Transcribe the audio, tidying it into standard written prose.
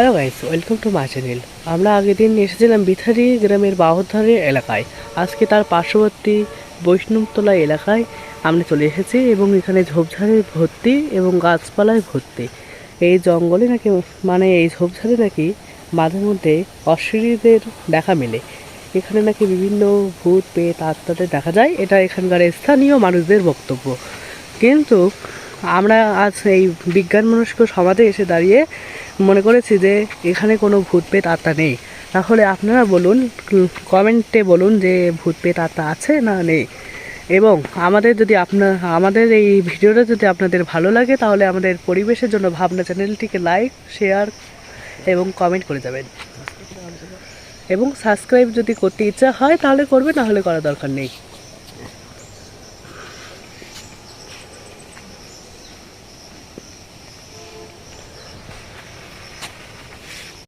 Hello guys, welcome to my channel. আমরা আগের দিন এসেছিলাম বিথারি গ্রামের বাহধারী এলাকায়। আজকে তার পার্শ্ববর্তী বৈষ্ণবতলা এলাকায় আমরা চলে এসেছি এবং এখানে ঝোপঝাড়ে ভর্তি এবং গাছপালায় ভর্তি। এই জঙ্গলে নাকি এই ঝোপঝাড়ে নাকি মাঝে মধ্যে অশরীরীদের দেখা মেলে। এখানে নাকি বিভিন্ন ভূত পেট আত্মাদের দেখা যায়, এটা এখানকার স্থানীয় মানুষদের বক্তব্য। কিন্তু আমরা আজ এই বিজ্ঞান মনস্ক সমাজে এসে দাঁড়িয়ে মনে করেছি যে এখানে কোনো ভূত পেট আত্মা নেই। তাহলে আপনারা বলুন, কমেন্টে বলুন যে ভূত পেট আত্মা আছে না নেই। এবং আমাদের এই ভিডিওটা যদি আপনাদের ভালো লাগে তাহলে আমাদের পরিবেশের জন্য ভাবনা চ্যানেলটিকে লাইক, শেয়ার এবং কমেন্ট করে যাবেন। এবং সাবস্ক্রাইব যদি করতে ইচ্ছা হয় তাহলে করবে, না হলে করার দরকার নেই।